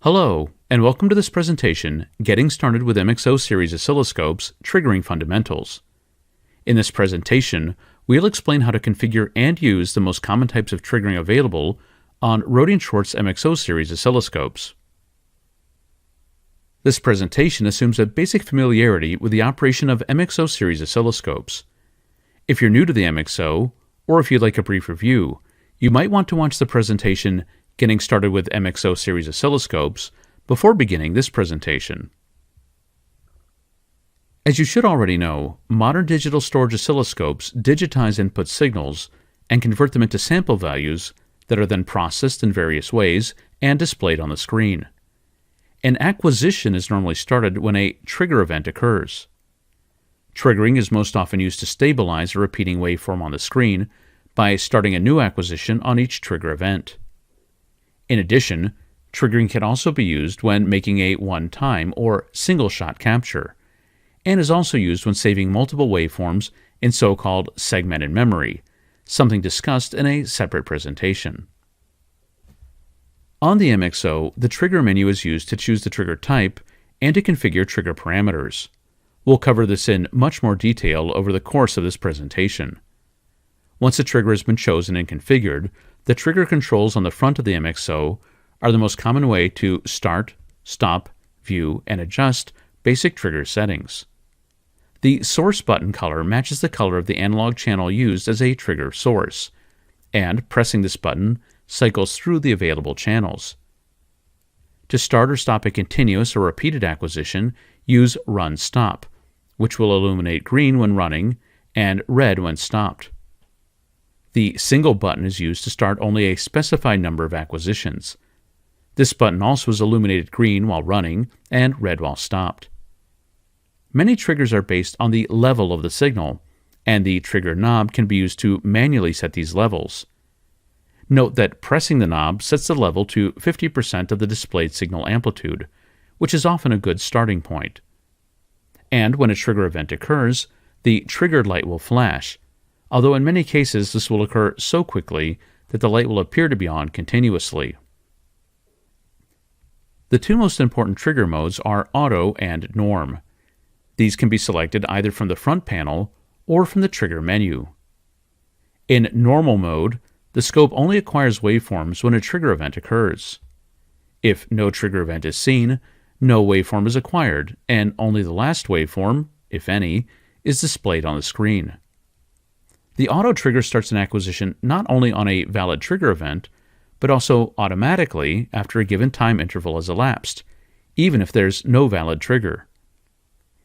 Hello, and welcome to this presentation, Getting Started with MXO Series Oscilloscopes, Triggering Fundamentals. In this presentation, we'll explain how to configure and use the most common types of triggering available on Rohde Schwarz MXO Series Oscilloscopes. This presentation assumes a basic familiarity with the operation of MXO Series Oscilloscopes. If you're new to the MXO, or if you'd like a brief review, you might want to watch the presentation Getting Started with MXO Series Oscilloscopes before beginning this presentation. As you should already know, modern digital storage oscilloscopes digitize input signals and convert them into sample values that are then processed in various ways and displayed on the screen. An acquisition is normally started when a trigger event occurs. Triggering is most often used to stabilize a repeating waveform on the screen by starting a new acquisition on each trigger event. In addition, triggering can also be used when making a one-time or single-shot capture, and is also used when saving multiple waveforms in so-called segmented memory, something discussed in a separate presentation. On the MXO, the trigger menu is used to choose the trigger type and to configure trigger parameters. We'll cover this in much more detail over the course of this presentation. Once a trigger has been chosen and configured, the trigger controls on the front of the MXO are the most common way to start, stop, view, and adjust basic trigger settings. The source button color matches the color of the analog channel used as a trigger source, and pressing this button cycles through the available channels. To start or stop a continuous or repeated acquisition, use Run Stop, which will illuminate green when running and red when stopped. The single button is used to start only a specified number of acquisitions. This button also is illuminated green while running and red while stopped. Many triggers are based on the level of the signal, and the trigger knob can be used to manually set these levels. Note that pressing the knob sets the level to 50% of the displayed signal amplitude, which is often a good starting point. And when a trigger event occurs, the triggered light will flash, although in many cases this will occur so quickly that the light will appear to be on continuously. The two most important trigger modes are Auto and Norm. These can be selected either from the front panel or from the trigger menu. In Normal mode, the scope only acquires waveforms when a trigger event occurs. If no trigger event is seen, no waveform is acquired, and only the last waveform, if any, is displayed on the screen. The auto trigger starts an acquisition not only on a valid trigger event, but also automatically after a given time interval has elapsed, even if there's no valid trigger.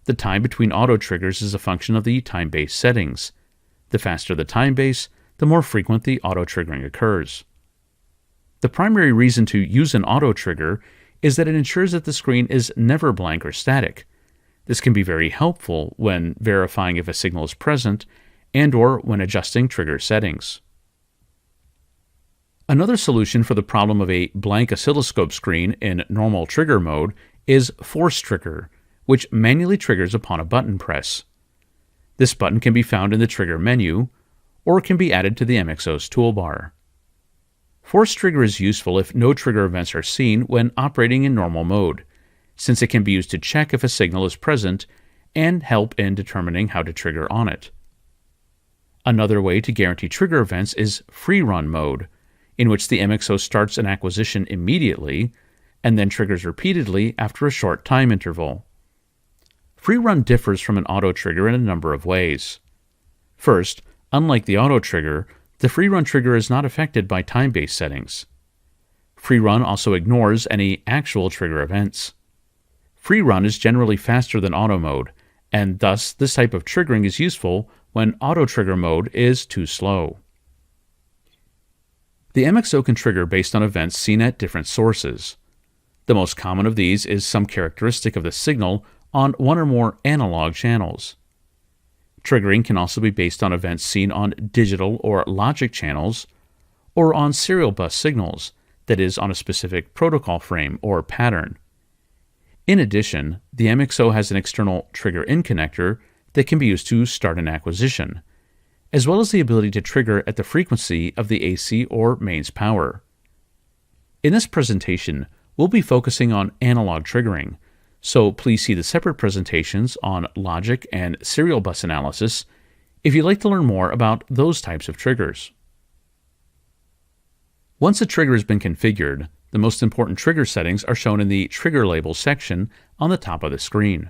The time between auto triggers is a function of the time base settings. The faster the time base, the more frequent the auto triggering occurs. The primary reason to use an auto trigger is that it ensures that the screen is never blank or static. This can be very helpful when verifying if a signal is present and/or when adjusting trigger settings. Another solution for the problem of a blank oscilloscope screen in normal trigger mode is Force Trigger, which manually triggers upon a button press. This button can be found in the trigger menu, or can be added to the MXO's toolbar. Force Trigger is useful if no trigger events are seen when operating in normal mode, since it can be used to check if a signal is present and help in determining how to trigger on it. Another way to guarantee trigger events is Free Run mode, in which the MXO starts an acquisition immediately and then triggers repeatedly after a short time interval. Free Run differs from an auto trigger in a number of ways. First, unlike the auto trigger, the Free Run trigger is not affected by time-based settings. Free Run also ignores any actual trigger events. Free Run is generally faster than auto mode, and thus this type of triggering is useful when auto trigger mode is too slow. The MXO can trigger based on events seen at different sources. The most common of these is some characteristic of the signal on one or more analog channels. Triggering can also be based on events seen on digital or logic channels, or on serial bus signals, that is, on a specific protocol frame or pattern. In addition, the MXO has an external trigger-in connector that can be used to start an acquisition, as well as the ability to trigger at the frequency of the AC or mains power. In this presentation, we'll be focusing on analog triggering, so please see the separate presentations on logic and serial bus analysis if you'd like to learn more about those types of triggers. Once a trigger has been configured, the most important trigger settings are shown in the Trigger Labels section on the top of the screen.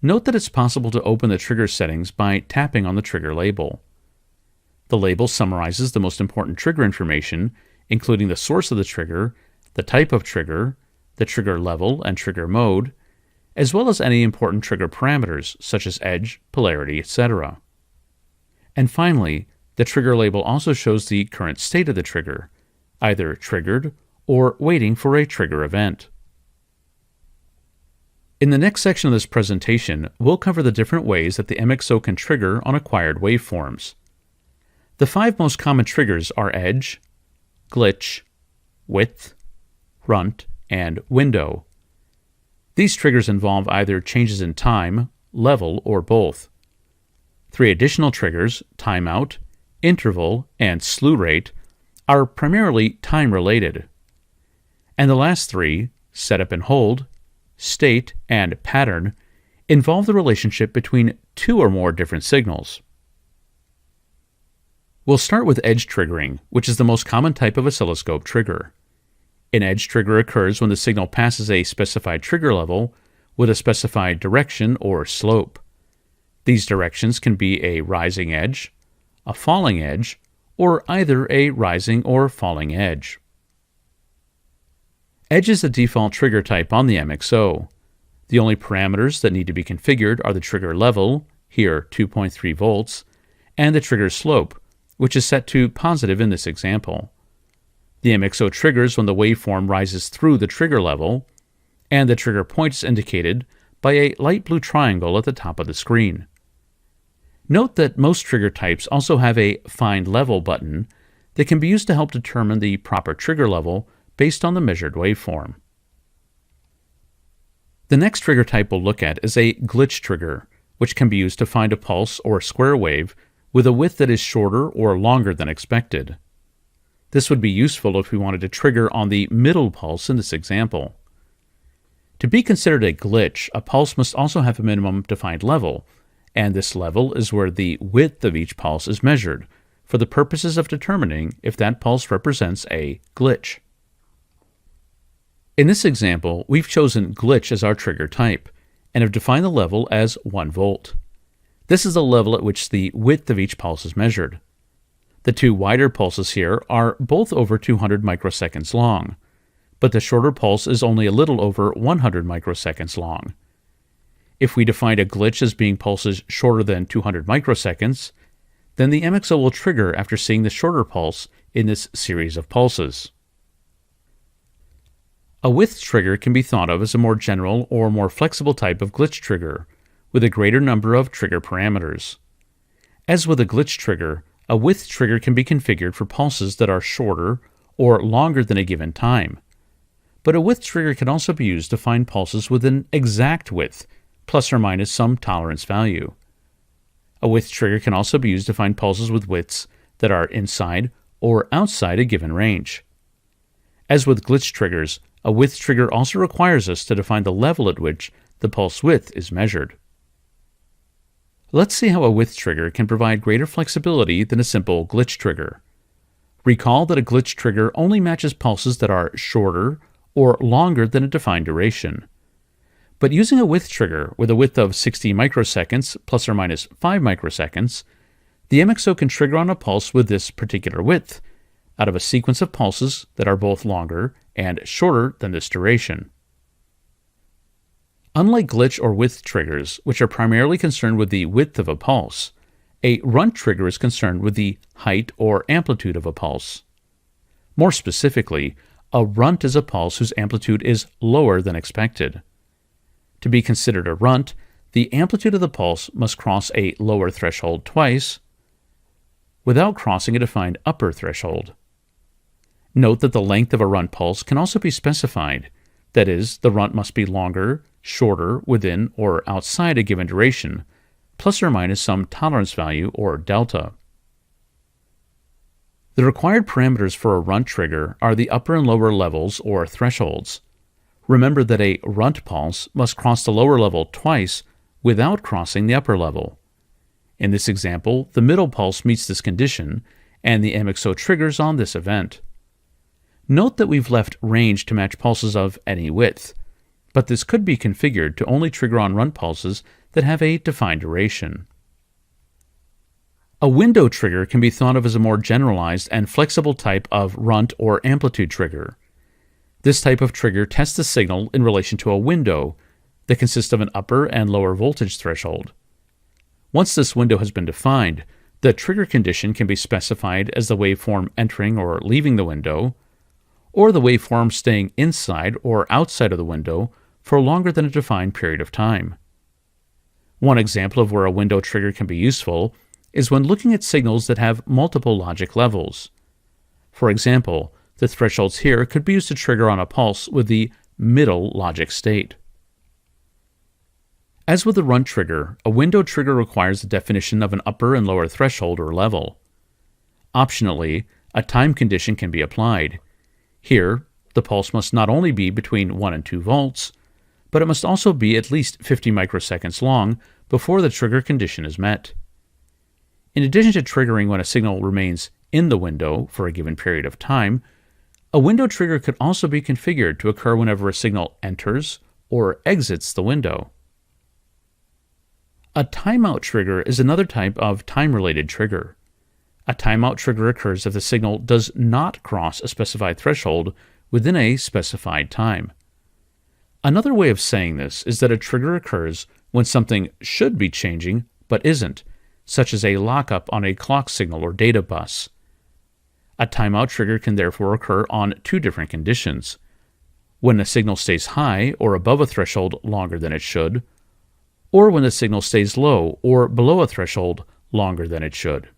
Note that it's possible to open the trigger settings by tapping on the trigger label. The label summarizes the most important trigger information, including the source of the trigger, the type of trigger, the trigger level and trigger mode, as well as any important trigger parameters such as edge, polarity, etc. And finally, the trigger label also shows the current state of the trigger, either triggered or waiting for a trigger event. In the next section of this presentation, we'll cover the different ways that the MXO can trigger on acquired waveforms. The 5 most common triggers are edge, glitch, width, runt, and window. These triggers involve either changes in time, level, or both. 3 additional triggers, timeout, interval, and slew rate, are primarily time-related. And the last 3, setup and hold, state, and pattern, involve the relationship between 2 or more different signals. We'll start with edge triggering, which is the most common type of oscilloscope trigger. An edge trigger occurs when the signal passes a specified trigger level with a specified direction or slope. These directions can be a rising edge, a falling edge, or either a rising or falling edge. Edge is the default trigger type on the MXO. The only parameters that need to be configured are the trigger level, here 2.3 volts, and the trigger slope, which is set to positive in this example. The MXO triggers when the waveform rises through the trigger level, and the trigger point is indicated by a light blue triangle at the top of the screen. Note that most trigger types also have a Find Level button that can be used to help determine the proper trigger level based on the measured waveform. The next trigger type we'll look at is a glitch trigger, which can be used to find a pulse or square wave with a width that is shorter or longer than expected. This would be useful if we wanted to trigger on the middle pulse in this example. To be considered a glitch, a pulse must also have a minimum defined level, and this level is where the width of each pulse is measured, for the purposes of determining if that pulse represents a glitch. In this example, we've chosen glitch as our trigger type, and have defined the level as 1 volt. This is the level at which the width of each pulse is measured. The 2 wider pulses here are both over 200 microseconds long, but the shorter pulse is only a little over 100 microseconds long. If we define a glitch as being pulses shorter than 200 microseconds, then the MXO will trigger after seeing the shorter pulse in this series of pulses. A width trigger can be thought of as a more general or more flexible type of glitch trigger, with a greater number of trigger parameters. As with a glitch trigger, a width trigger can be configured for pulses that are shorter or longer than a given time. But a width trigger can also be used to find pulses with an exact width, plus or minus some tolerance value. A width trigger can also be used to find pulses with widths that are inside or outside a given range. As with glitch triggers, a width trigger also requires us to define the level at which the pulse width is measured. Let's see how a width trigger can provide greater flexibility than a simple glitch trigger. Recall that a glitch trigger only matches pulses that are shorter or longer than a defined duration. But using a width trigger with a width of 60 microseconds plus or minus 5 microseconds, the MXO can trigger on a pulse with this particular width out of a sequence of pulses that are both longer and shorter than this duration. Unlike glitch or width triggers, which are primarily concerned with the width of a pulse, a runt trigger is concerned with the height or amplitude of a pulse. More specifically, a runt is a pulse whose amplitude is lower than expected. To be considered a runt, the amplitude of the pulse must cross a lower threshold twice without crossing a defined upper threshold. Note that the length of a runt pulse can also be specified. That is, the runt must be longer, shorter, within, or outside a given duration, plus or minus some tolerance value or delta. The required parameters for a runt trigger are the upper and lower levels or thresholds. Remember that a runt pulse must cross the lower level twice without crossing the upper level. In this example, the middle pulse meets this condition, and the MXO triggers on this event. Note that we've left range to match pulses of any width, but this could be configured to only trigger on runt pulses that have a defined duration. A window trigger can be thought of as a more generalized and flexible type of runt or amplitude trigger. This type of trigger tests the signal in relation to a window that consists of an upper and lower voltage threshold. Once this window has been defined, the trigger condition can be specified as the waveform entering or leaving the window, or the waveform staying inside or outside of the window for longer than a defined period of time. One example of where a window trigger can be useful is when looking at signals that have multiple logic levels. For example, the thresholds here could be used to trigger on a pulse with the middle logic state. As with the runt trigger, a window trigger requires the definition of an upper and lower threshold or level. Optionally, a time condition can be applied. Here, the pulse must not only be between 1 and 2 volts, but it must also be at least 50 microseconds long before the trigger condition is met. In addition to triggering when a signal remains in the window for a given period of time, a window trigger could also be configured to occur whenever a signal enters or exits the window. A timeout trigger is another type of time-related trigger. A timeout trigger occurs if the signal does not cross a specified threshold within a specified time. Another way of saying this is that a trigger occurs when something should be changing but isn't, such as a lockup on a clock signal or data bus. A timeout trigger can therefore occur on two different conditions: when the signal stays high or above a threshold longer than it should, or when the signal stays low or below a threshold longer than it should.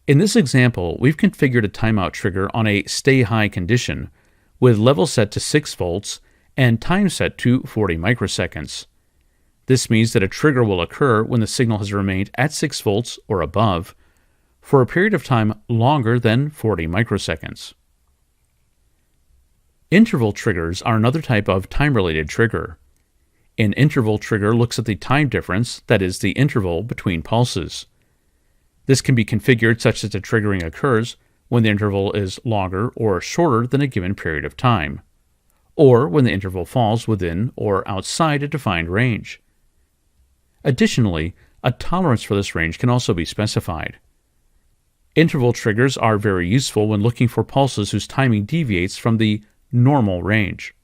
In this example, we've configured a timeout trigger on a stay high condition with level set to 6 volts and time set to 40 microseconds. This means that a trigger will occur when the signal has remained at 6 volts or above for a period of time longer than 40 microseconds. Interval triggers are another type of time-related trigger. An interval trigger looks at the time difference, that is, the interval between pulses. This can be configured such that the triggering occurs when the interval is longer or shorter than a given period of time, or when the interval falls within or outside a defined range. Additionally, a tolerance for this range can also be specified. Interval triggers are very useful when looking for pulses whose timing deviates from the normal range.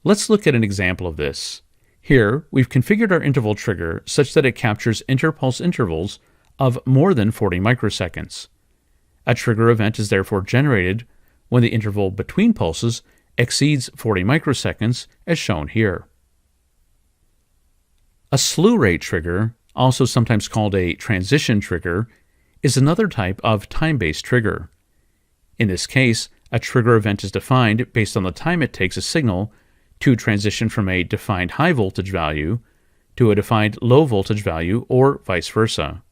Let's look at an example of this. Here, we've configured our interval trigger such that it captures interpulse intervals of more than 40 microseconds. A trigger event is therefore generated when the interval between pulses exceeds 40 microseconds, as shown here. A slew rate trigger, also sometimes called a transition trigger, is another type of time-based trigger. In this case, a trigger event is defined based on the time it takes a signal to transition from a defined high voltage value to a defined low voltage value, or vice versa.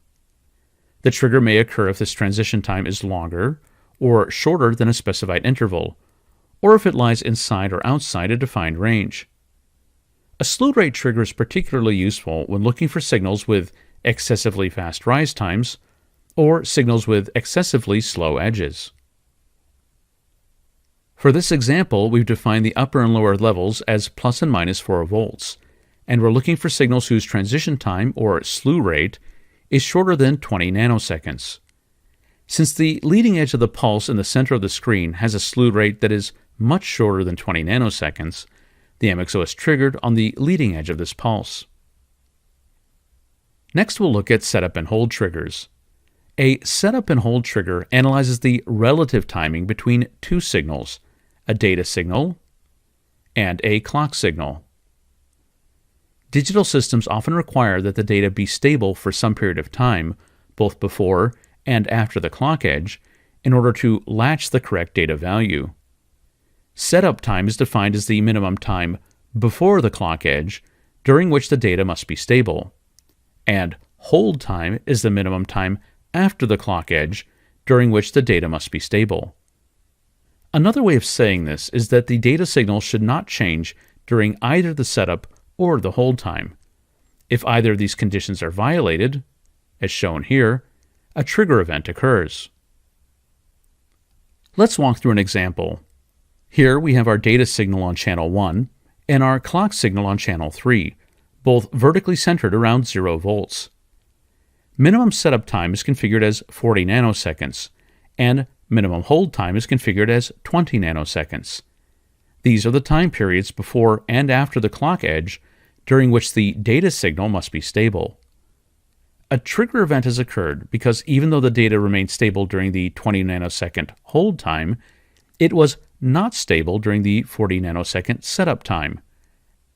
The trigger may occur if this transition time is longer or shorter than a specified interval, or if it lies inside or outside a defined range. A slew rate trigger is particularly useful when looking for signals with excessively fast rise times or signals with excessively slow edges. For this example, we've defined the upper and lower levels as plus and minus 4 volts, and we're looking for signals whose transition time, or slew rate, is shorter than 20 nanoseconds. Since the leading edge of the pulse in the center of the screen has a slew rate that is much shorter than 20 nanoseconds, the MXO is triggered on the leading edge of this pulse. Next, we'll look at setup and hold triggers. A setup and hold trigger analyzes the relative timing between two signals, a data signal and a clock signal. Digital systems often require that the data be stable for some period of time, both before and after the clock edge, in order to latch the correct data value. Setup time is defined as the minimum time before the clock edge, during which the data must be stable, and hold time is the minimum time after the clock edge, during which the data must be stable. Another way of saying this is that the data signal should not change during either the setup or the hold time. If either of these conditions are violated, as shown here, a trigger event occurs. Let's walk through an example. Here we have our data signal on channel 1 and our clock signal on channel 3, both vertically centered around 0 volts. Minimum setup time is configured as 40 nanoseconds, and minimum hold time is configured as 20 nanoseconds. These are the time periods before and after the clock edge during which the data signal must be stable. A trigger event has occurred because even though the data remained stable during the 20 nanosecond hold time, it was not stable during the 40 nanosecond setup time.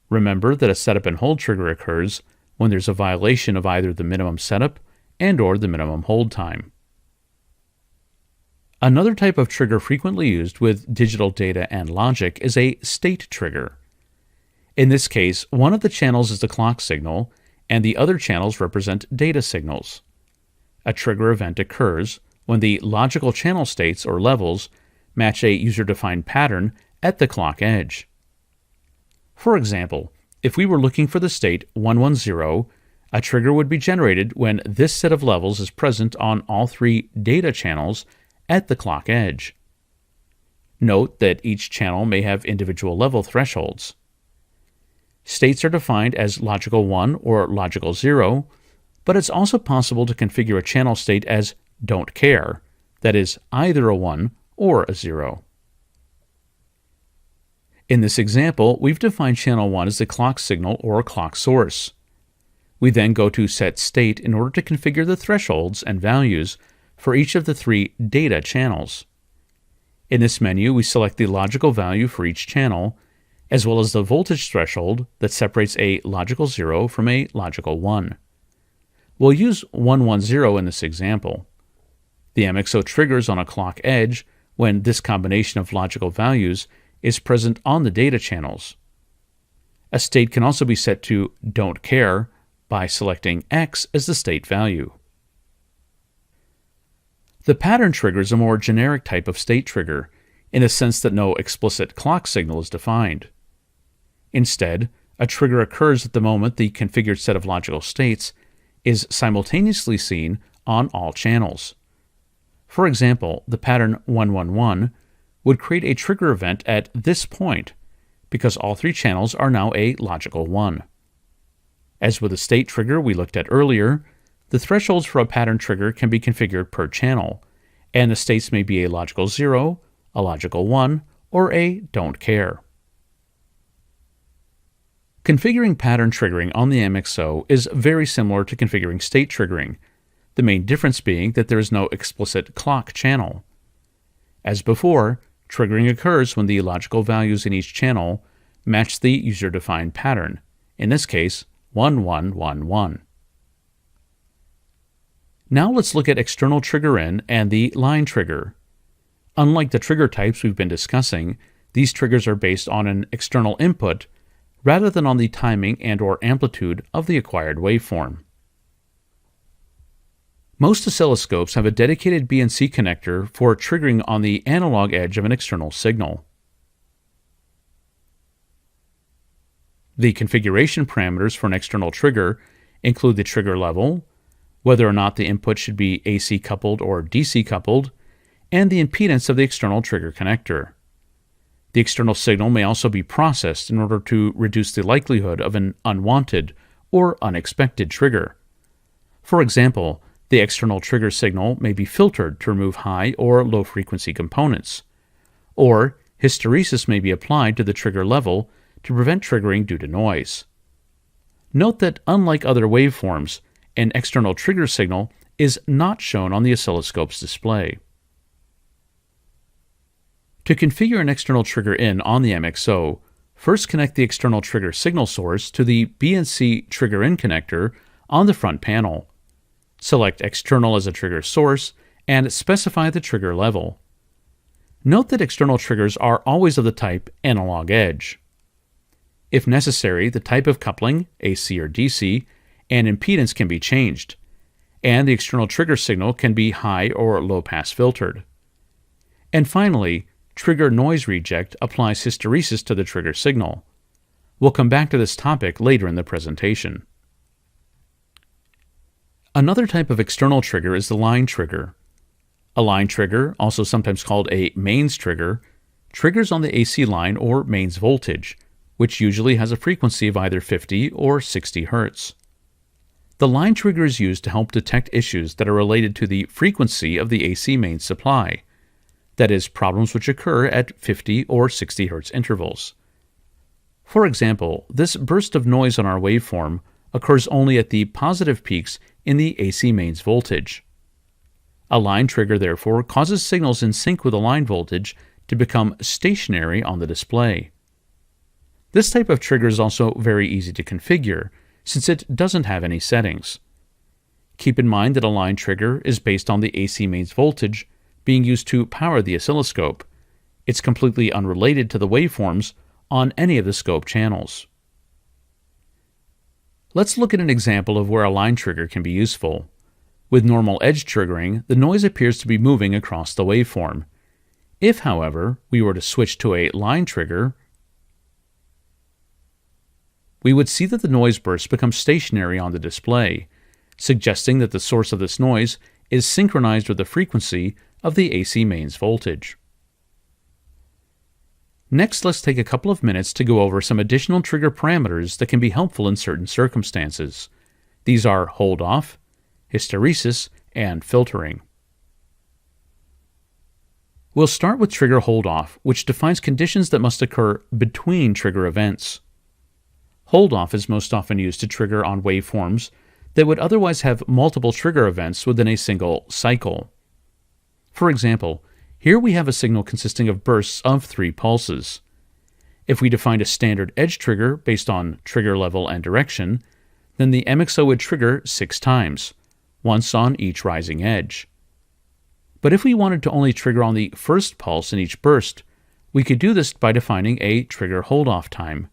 Remember that a setup and hold trigger occurs when there's a violation of either the minimum setup and/or the minimum hold time. Another type of trigger frequently used with digital data and logic is a state trigger. In this case, one of the channels is the clock signal, and the other channels represent data signals. A trigger event occurs when the logical channel states or levels match a user-defined pattern at the clock edge. For example, if we were looking for the state 110, a trigger would be generated when this set of levels is present on all 3 data channels at the clock edge. Note that each channel may have individual level thresholds. States are defined as logical 1 or logical 0, but it's also possible to configure a channel state as don't care, that is, either a 1 or a 0. In this example, we've defined channel 1 as the clock signal or clock source. We then go to Set State in order to configure the thresholds and values for each of the 3 data channels. In this menu, we select the logical value for each channel, as well as the voltage threshold that separates a logical 0 from a logical 1. We'll use 110 in this example. The MXO triggers on a clock edge when this combination of logical values is present on the data channels. A state can also be set to don't care by selecting X as the state value. The pattern trigger is a more generic type of state trigger, in the sense that no explicit clock signal is defined. Instead, a trigger occurs at the moment the configured set of logical states is simultaneously seen on all channels. For example, the pattern 111 would create a trigger event at this point, because all 3 channels are now a logical 1. As with the state trigger we looked at earlier, the thresholds for a pattern trigger can be configured per channel, and the states may be a logical 0, a logical 1, or a don't care. Configuring pattern triggering on the MXO is very similar to configuring state triggering, the main difference being that there is no explicit clock channel. As before, triggering occurs when the logical values in each channel match the user-defined pattern, in this case 1111. Now let's look at external trigger in and the line trigger. Unlike the trigger types we've been discussing, these triggers are based on an external input rather than on the timing and/or amplitude of the acquired waveform. Most oscilloscopes have a dedicated BNC connector for triggering on the analog edge of an external signal. The configuration parameters for an external trigger include the trigger level, whether or not the input should be AC coupled or DC coupled, and the impedance of the external trigger connector. The external signal may also be processed in order to reduce the likelihood of an unwanted or unexpected trigger. For example, the external trigger signal may be filtered to remove high or low frequency components, or hysteresis may be applied to the trigger level to prevent triggering due to noise. Note that unlike other waveforms, an external trigger signal is not shown on the oscilloscope's display. To configure an external trigger in on the MXO, first connect the external trigger signal source to the BNC trigger in connector on the front panel. Select external as a trigger source and specify the trigger level. Note that external triggers are always of the type analog edge. If necessary, the type of coupling, AC or DC, and impedance can be changed. and the external trigger signal can be high or low pass filtered. And finally, trigger noise reject applies hysteresis to the trigger signal. We'll come back to this topic later in the presentation. Another type of external trigger is the line trigger. A line trigger, also sometimes called a mains trigger, triggers on the AC line or mains voltage, which usually has a frequency of either 50 or 60 Hz. The line trigger is used to help detect issues that are related to the frequency of the AC mains supply, that is, problems which occur at 50 or 60 Hz intervals. For example, this burst of noise on our waveform occurs only at the positive peaks in the AC mains voltage. A line trigger, therefore, causes signals in sync with the line voltage to become stationary on the display. This type of trigger is also very easy to configure, since it doesn't have any settings. Keep in mind that a line trigger is based on the AC mains voltage being used to power the oscilloscope. It's completely unrelated to the waveforms on any of the scope channels. Let's look at an example of where a line trigger can be useful. With normal edge triggering, the noise appears to be moving across the waveform. If, however, we were to switch to a line trigger, we would see that the noise burst becomes stationary on the display, suggesting that the source of this noise is synchronized with the frequency of the AC mains voltage. Next, let's take a couple of minutes to go over some additional trigger parameters that can be helpful in certain circumstances. These are hold-off, hysteresis, and filtering. We'll start with trigger hold-off, which defines conditions that must occur between trigger events. Hold-off is most often used to trigger on waveforms that would otherwise have multiple trigger events within a single cycle. For example, here we have a signal consisting of bursts of 3 pulses. If we defined a standard edge trigger based on trigger level and direction, then the MXO would trigger 6 times, once on each rising edge. But if we wanted to only trigger on the first pulse in each burst, we could do this by defining a trigger hold-off time.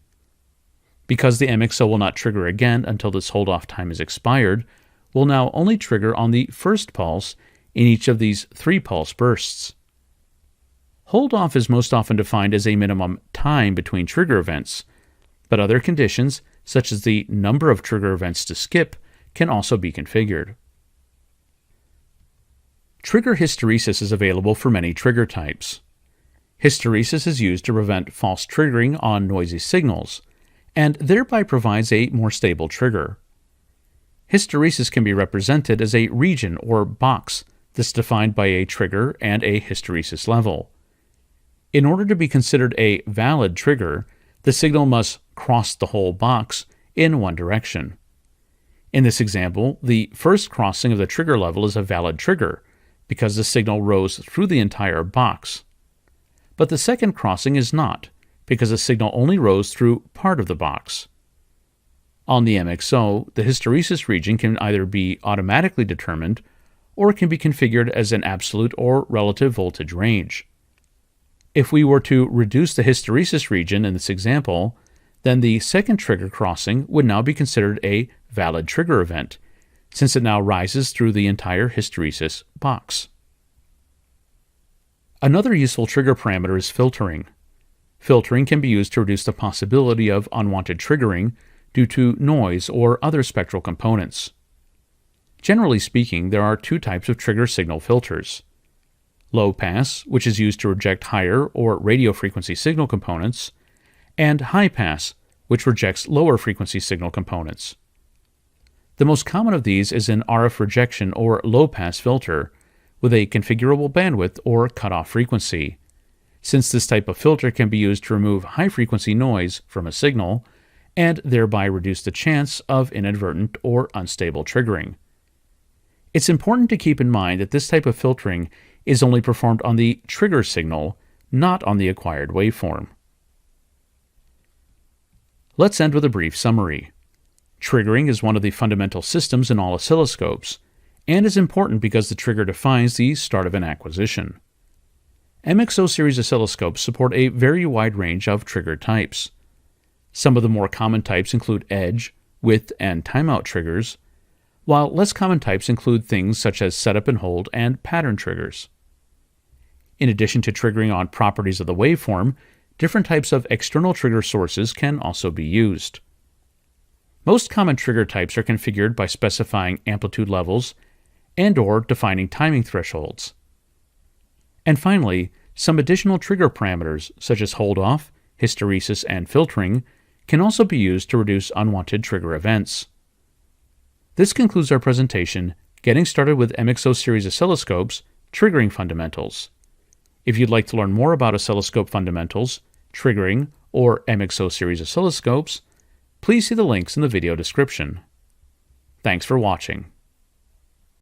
Because the MXO will not trigger again until this hold-off time is expired, we'll now only trigger on the first pulse in each of these 3 pulse bursts. Hold-off is most often defined as a minimum time between trigger events, but other conditions, such as the number of trigger events to skip, can also be configured. Trigger hysteresis is available for many trigger types. Hysteresis is used to prevent false triggering on noisy signals, and thereby provides a more stable trigger. Hysteresis can be represented as a region or box that's defined by a trigger and a hysteresis level. In order to be considered a valid trigger, the signal must cross the whole box in one direction. In this example, the first crossing of the trigger level is a valid trigger, because the signal rose through the entire box. But the second crossing is not, because the signal only rose through part of the box. On the MXO, the hysteresis region can either be automatically determined, or it can be configured as an absolute or relative voltage range. If we were to reduce the hysteresis region in this example, then the second trigger crossing would now be considered a valid trigger event, since it now rises through the entire hysteresis box. Another useful trigger parameter is filtering. Filtering can be used to reduce the possibility of unwanted triggering due to noise or other spectral components. Generally speaking, there are 2 types of trigger signal filters: low pass, which is used to reject higher or radio frequency signal components, and high pass, which rejects lower frequency signal components. The most common of these is an RF rejection or low pass filter with a configurable bandwidth or cutoff frequency, since this type of filter can be used to remove high frequency noise from a signal and thereby reduce the chance of inadvertent or unstable triggering. It's important to keep in mind that this type of filtering is only performed on the trigger signal, not on the acquired waveform. Let's end with a brief summary. Triggering is one of the fundamental systems in all oscilloscopes, and is important because the trigger defines the start of an acquisition. MXO series oscilloscopes support a very wide range of trigger types. Some of the more common types include edge, width, and timeout triggers, while less common types include things such as setup and hold and pattern triggers. In addition to triggering on properties of the waveform, different types of external trigger sources can also be used. Most common trigger types are configured by specifying amplitude levels and/or defining timing thresholds. And finally, some additional trigger parameters, such as holdoff, hysteresis, and filtering, can also be used to reduce unwanted trigger events. This concludes our presentation, Getting Started with MXO Series Oscilloscopes, Triggering Fundamentals. If you'd like to learn more about oscilloscope fundamentals, triggering, or MXO Series Oscilloscopes, please see the links in the video description. Thanks for watching.